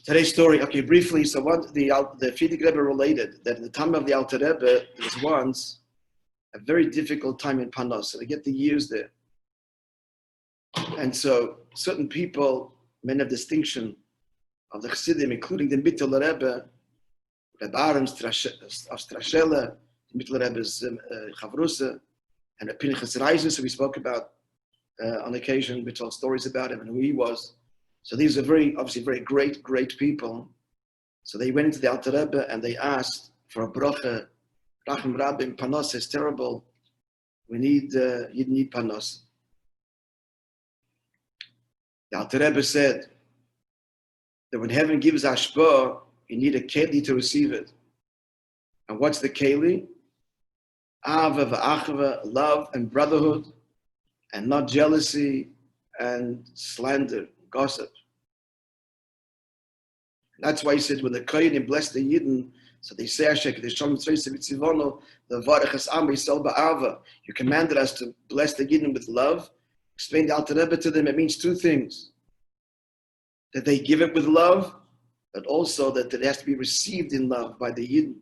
Today's story, okay, briefly. So the Chassidic Rebbe related that in the time of the Alter Rebbe, there was once a very difficult time in Panos. So they get the years there. And so certain people, men of distinction of the Chassidim, including the Mittel Rebbe, Rabbi Aaron of Strashela, the Mittel Rebbe's Chavrusa, and the Pinchas Reises, who we spoke about on occasion. We told stories about him and who he was. So these are obviously very great people. So they went into the Alter Rebbe and they asked for a bracha. Rachim Rabbim, Panos is terrible. You need Panos. The Alter Rebbe said that when heaven gives Ashpah, you need a keli to receive it. And what's the keli? Ava v'achava, love and brotherhood, and not jealousy and slander, gossip. That's why he said when the Kohanim blessed the Yidden, so they say, you commanded us to bless the Yidden with love. Explain the Alter Rebbe to them, it means two things. That they give it with love, but also that it has to be received in love by the Yidden.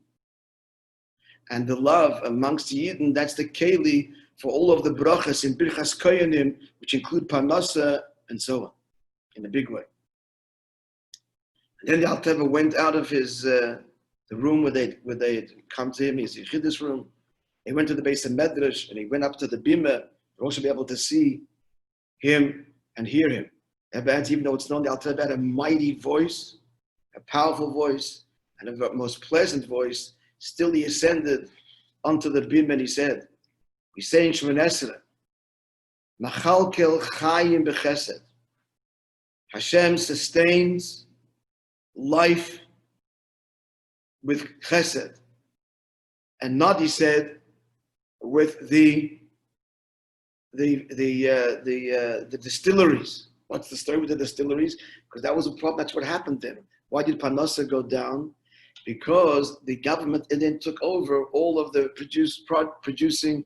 And the love amongst the Yidden, that's the keli for all of the brachas in Birchas Kohanim, which include Parnasa and so on, in a big way. And then the Alter Rebbe went out of his the room where they come to him, his Yechidus room. He went to the base of Medrash and he went up to the Bima to also be able to see him and hear him. Even though it's known, the Alter Rebbe had a mighty voice, a powerful voice, and a most pleasant voice. Still he ascended onto the Bima and he said, we say in Shemoneh Esrei, Machalkel Chayim B'Chesed. Hashem sustains life with chesed, and not, he said, with the distilleries. What's the story with the distilleries? Because that was a problem. That's what happened then. Why did Parnasa go down? Because the government then took over all of the producing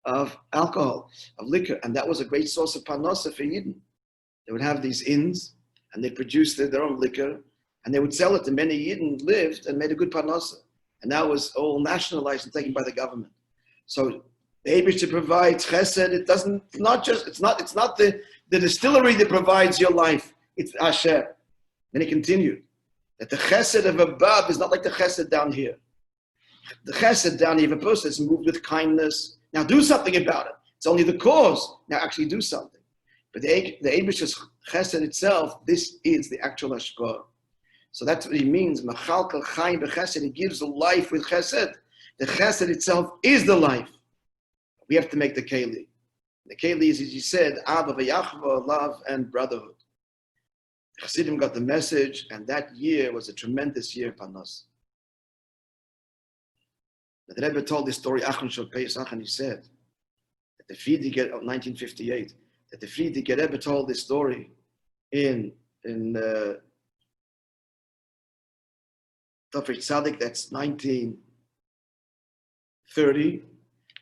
of alcohol, of liquor, and that was a great source of Parnasa for Yidden. They would have these inns, and they produced their own liquor, and they would sell it, and many Yidden lived and made a good Parnasa. And that was all nationalized and taken by the government. So the Eibishter provides chesed. It's not the distillery that provides your life. It's Hashem. Then he continued that the chesed of above is not like the chesed down here. The chesed down here, if a person is moved with kindness, now do something about it. It's only the cause. Now actually do something. But the Eibishter's chesed itself, this is the actual hashpah. So that's what he means. Machalkel Chayim B'Chesed. He gives the life with chesed. The chesed itself is the life. We have to make the keli. The keli is, as he said, Ava v'Yachva, love and brotherhood. The Chassidim got the message, and that year was a tremendous year for Panos. The Rebbe told this story, Achron Shel Pesach, and he said that the Chassidic, 1958, that the Chassidic Rebbe told this story in Tafresh Tzaddik, that's 1930.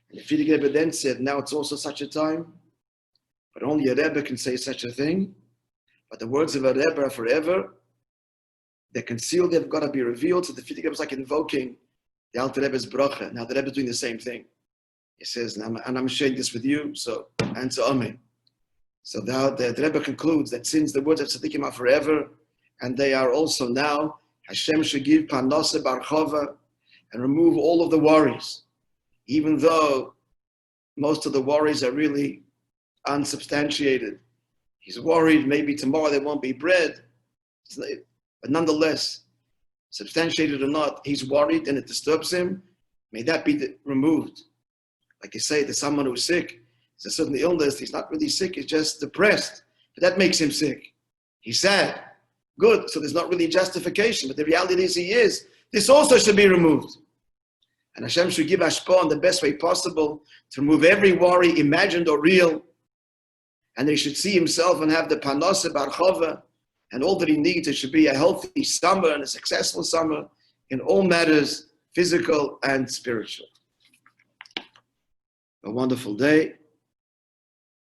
And the Chassidic Rebbe then said, now it's also such a time, but only a Rebbe can say such a thing. But the words of a Rebbe are forever. They're concealed, they've got to be revealed. So the Chassidic Rebbe is like invoking the Alter Rebbe's bracha. Now the Rebbe is doing the same thing. He says, and I'm sharing this with you, so answer Amen. So the Rebbe concludes that since the words of Tzaddikim are forever, and they are also now, Hashem should give Parnasa Barchova and remove all of the worries, even though most of the worries are really unsubstantiated. He's worried maybe tomorrow there won't be bread, but nonetheless, substantiated or not, he's worried and it disturbs him. May that be removed. Like you say, there's someone who's sick, there's a certain illness, he's not really sick, he's just depressed, but that makes him sick. He's sad. Good, so there's not really justification, but the reality is he is. This also should be removed. And Hashem should give Hashpah in the best way possible to remove every worry, imagined or real. And he should see himself and have the Parnasa Barchova, and all that he needs. It should be a healthy summer and a successful summer in all matters, physical and spiritual. A wonderful day.